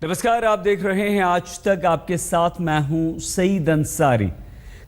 नमस्कार, आप देख रहे हैं आज तक। आपके साथ मैं हूं सईद अंसारी।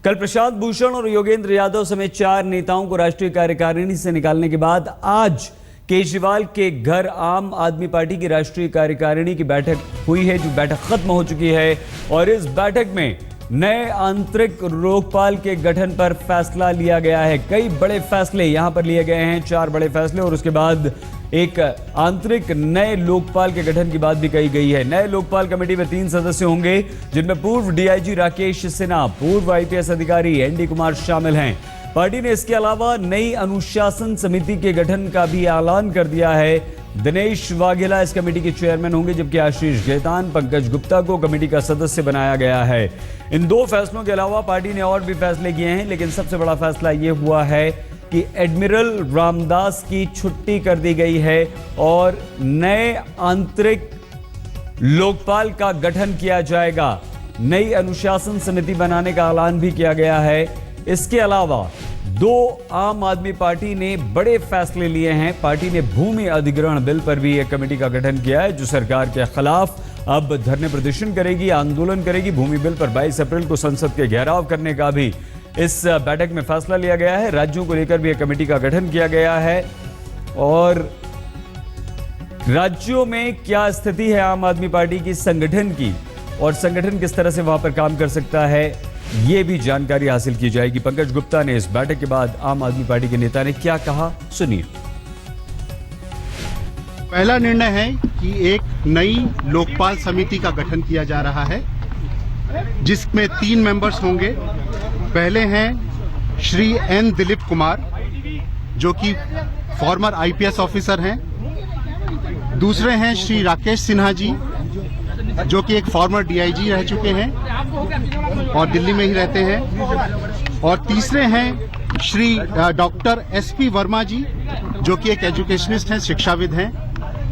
कल प्रशांत भूषण और योगेंद्र यादव समेत 4 नेताओं को राष्ट्रीय कार्यकारिणी से निकालने के बाद आज केजरीवाल के घर आम आदमी पार्टी की राष्ट्रीय कार्यकारिणी की बैठक हुई है, जो बैठक खत्म हो चुकी है। और इस बैठक में नए आंतरिक लोकपाल के गठन पर फैसला लिया गया है। कई बड़े फैसले यहां पर लिए गए हैं, 4 बड़े फैसले, और उसके बाद एक आंतरिक नए लोकपाल के गठन की बात भी कही गई है। नए लोकपाल कमेटी में 3 सदस्य होंगे, जिनमें पूर्व डीआईजी राकेश सिन्हा, पूर्व आईपीएस अधिकारी एनडी कुमार शामिल हैं। पार्टी ने इसके अलावा नई अनुशासन समिति के गठन का भी ऐलान कर दिया है। दिनेश वाघेला इस कमेटी के चेयरमैन होंगे, जबकि आशीष गैतान, पंकज गुप्ता को कमेटी का सदस्य बनाया गया है। इन 2 फैसलों के अलावा पार्टी ने और भी फैसले किए हैं, लेकिन सबसे बड़ा फैसला यह हुआ है कि एडमिरल रामदास की छुट्टी कर दी गई है और नए आंतरिक लोकपाल का गठन किया जाएगा। नई अनुशासन समिति बनाने का ऐलान भी किया गया है। इसके अलावा 2 आम आदमी पार्टी ने बड़े फैसले लिए हैं। पार्टी ने भूमि अधिग्रहण बिल पर भी एक कमेटी का गठन किया है, जो सरकार के खिलाफ अब धरने प्रदर्शन करेगी, आंदोलन करेगी। भूमि बिल पर 22 अप्रैल को संसद के घेराव करने का भी इस बैठक में फैसला लिया गया है। राज्यों को लेकर भी एक कमेटी का गठन किया गया है। और राज्यों में क्या स्थिति है आम आदमी पार्टी की संगठन की, और संगठन किस तरह से वहां पर काम कर सकता है, ये भी जानकारी हासिल की जाएगी। पंकज गुप्ता ने इस बैठक के बाद आम आदमी पार्टी के नेता ने क्या कहा, सुनिए। पहला निर्णय है कि एक नई लोकपाल समिति का गठन किया जा रहा है, जिसमें 3 मेंबर्स होंगे। पहले हैं श्री एन दिलीप कुमार, जो कि फॉर्मर आईपीएस ऑफिसर हैं। दूसरे हैं श्री राकेश सिन्हा जी, जो कि एक फॉर्मर डीआईजी रह चुके हैं और दिल्ली में ही रहते हैं। और तीसरे हैं श्री डॉक्टर एसपी वर्मा जी, जो कि एक एजुकेशनिस्ट हैं, शिक्षाविद हैं।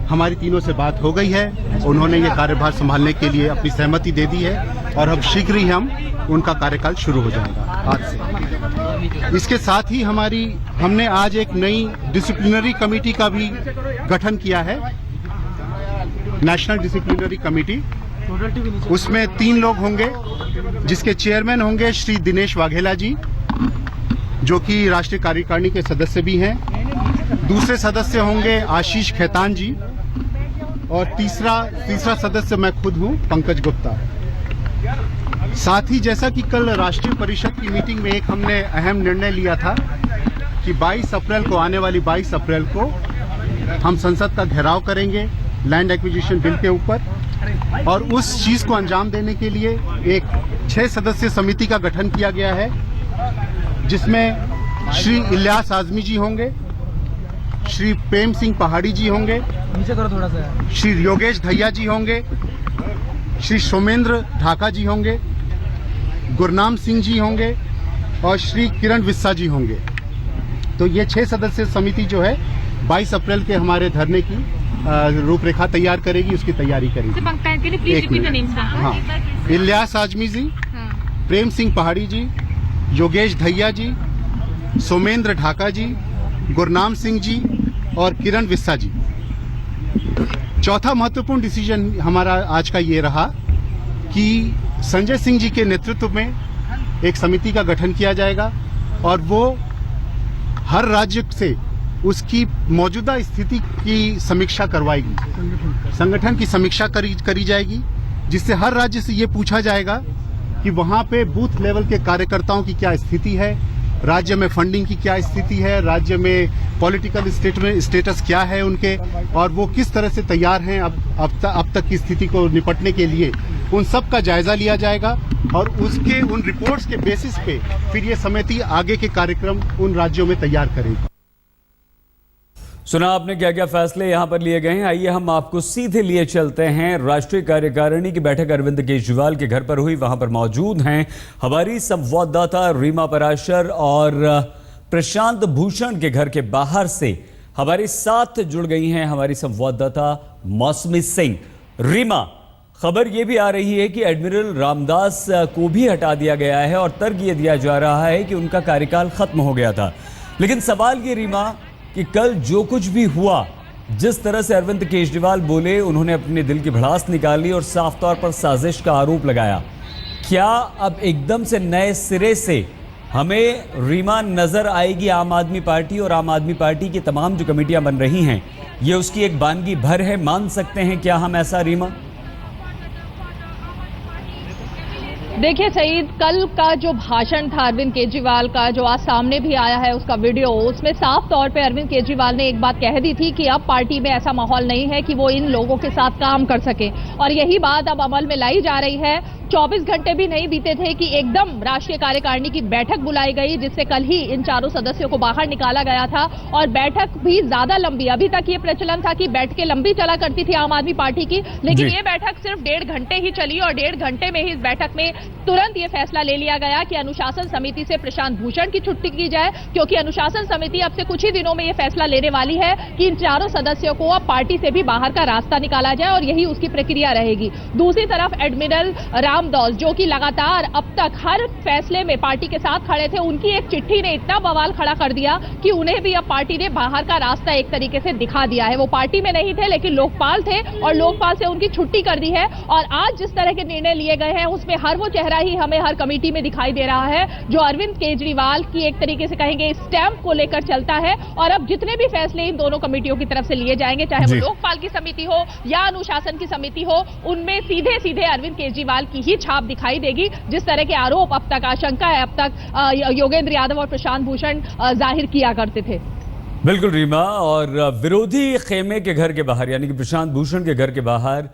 हमारी तीनों से बात हो गई है, उन्होंने ये कार्यभार संभालने के लिए अपनी सहमति दे दी है और अब शीघ्र ही उनका कार्यकाल शुरू हो जाएगा आज से। इसके साथ ही हमने आज एक नई डिसिप्लिनरी कमेटी का भी गठन किया है, नेशनल डिसिप्लिनरी कमेटी। उसमें 3 लोग होंगे, जिसके चेयरमैन होंगे श्री दिनेश वाघेला जी, जो कि राष्ट्रीय कार्यकारिणी के सदस्य भी हैं। दूसरे सदस्य होंगे आशीष गैतान जी, और तीसरा सदस्य मैं खुद हूं, पंकज गुप्ता। साथ ही जैसा कि कल राष्ट्रीय परिषद की मीटिंग में एक हमने अहम निर्णय लिया था कि 22 अप्रैल को, आने वाली 22 अप्रैल को हम संसद का घेराव करेंगे लैंड एक्विजिशन बिल के ऊपर, और उस चीज को अंजाम देने के लिए एक 6 सदस्यीय समिति का गठन किया गया है, जिसमें श्री इलियास आजमी जी होंगे, श्री प्रेम सिंह पहाड़ी जी होंगे, नीचे करो थोड़ा सा, श्री योगेश धैया जी होंगे, श्री सोमेंद्र ढाका जी होंगे, गुरनाम सिंह जी होंगे और श्री किरण विस्सा जी होंगे। तो ये 6 सदस्यीय समिति जो है 22 अप्रैल के हमारे धरने की रूपरेखा तैयार करेगी, उसकी तैयारी करेगी। हाँ, इलियास आजमी जी, प्रेम सिंह पहाड़ी जी, योगेश धैया जी, सोमेंद्र ढाका जी, गुरनाम सिंह जी और किरण विस्सा जी। चौथा महत्वपूर्ण डिसीजन हमारा आज का ये रहा कि संजय सिंह जी के नेतृत्व में एक समिति का गठन किया जाएगा, और वो हर राज्य से उसकी मौजूदा स्थिति की समीक्षा करवाएगी, संगठन की समीक्षा करी जाएगी, जिससे हर राज्य से ये पूछा जाएगा कि वहाँ पे बूथ लेवल के कार्यकर्ताओं की क्या स्थिति है, राज्य में फंडिंग की क्या स्थिति है, राज्य में पॉलिटिकल स्टेटस क्या है उनके, और वो किस तरह से तैयार हैं अब तक की स्थिति को निपटने के लिए। उन सब का जायजा लिया जाएगा और उन रिपोर्ट्स के बेसिस पे फिर ये समिति आगे के कार्यक्रम उन राज्यों में तैयार करेगी। सुना आपने क्या क्या फैसले यहां पर लिए गए हैं। आइए हम आपको सीधे लिए चलते हैं। राष्ट्रीय कार्यकारिणी की बैठक अरविंद केजरीवाल के घर पर हुई। वहां पर मौजूद हैं हमारी संवाददाता रीमा पराशर, और प्रशांत भूषण के घर के बाहर से हमारे साथ जुड़ गई हैं हमारी संवाददाता मौसमी सिंह। रीमा, खबर यह भी आ रही है कि एडमिरल रामदास को भी हटा दिया गया है और तर्क यह दिया जा रहा है कि उनका कार्यकाल खत्म हो गया था। लेकिन सवाल ये रीमा कि कल जो कुछ भी हुआ जिस तरह से अरविंद केजरीवाल बोले, उन्होंने अपने दिल की भड़ास निकाली और साफ तौर पर साजिश का आरोप लगाया। क्या अब एकदम से नए सिरे से हमें रीमा नजर आएगी आम आदमी पार्टी, और आम आदमी पार्टी की तमाम जो कमेटियां बन रही हैं ये उसकी एक बानगी भर है? मान सकते हैं क्या हम ऐसा रीमा? देखिए सईद, कल का जो भाषण था अरविंद केजरीवाल का, जो आज सामने भी आया है उसका वीडियो, उसमें साफ तौर पे अरविंद केजरीवाल ने एक बात कह दी थी कि अब पार्टी में ऐसा माहौल नहीं है कि वो इन लोगों के साथ काम कर सके, और यही बात अब अमल में लाई जा रही है। 24 घंटे भी नहीं बीते थे कि एकदम राष्ट्रीय कार्यकारिणी की बैठक बुलाई गई, जिससे कल ही इन चारों सदस्यों को बाहर निकाला गया था, और बैठक भी ज्यादा लंबी, अभी तक ये प्रचलन था कि बैठकें लंबी चला करती थी आम आदमी पार्टी की, लेकिन ये बैठक सिर्फ 1.5 घंटे ही चली, और 1.5 घंटे में ही इस बैठक में तुरंत ये फैसला ले लिया गया कि अनुशासन समिति से प्रशांत भूषण की छुट्टी की जाए, क्योंकि अनुशासन समिति अब से कुछ ही दिनों में ये फैसला लेने वाली है कि इन चारों सदस्यों को अब पार्टी से भी बाहर का रास्ता निकाला जाए, और यही उसकी प्रक्रिया रहेगी। दूसरी तरफ एडमिरल रामदास, जो कि लगातार अब तक हर फैसले में पार्टी के साथ खड़े थे, उनकी एक चिट्ठी ने इतना बवाल खड़ा कर दिया कि उन्हें भी अब पार्टी ने बाहर का रास्ता एक तरीके से दिखा दिया है। वो पार्टी में नहीं थे लेकिन लोकपाल थे, और लोकपाल से उनकी छुट्टी कर दी है, और आज जिस तरह के निर्णय लिए गए हैं उसमें हर वो चेहरा ही हमें हर कमेटी में दिखाई दे रहा है जो अरविंद केजरीवाल की एक तरीके से कहेंगे स्टैंप को लेकर चलता है। और अब जितने भी फैसले इन दोनों कमेटियों की तरफ से लिए जाएंगे, चाहे वो लोकपाल की समिति हो या अनुशासन की समिति हो, उनमें सीधे सीधे अरविंद केजरीवाल की ही छाप दिखाई देगी। जिस तरह के आरोप अब तक, आशंका है अब तक योगेंद्र यादव और प्रशांत भूषण जाहिर किया करते थे। बिल्कुल रीमा, और विरोधी खेमे के घर के बाहर यानी कि प्रशांत भूषण के घर के बाहर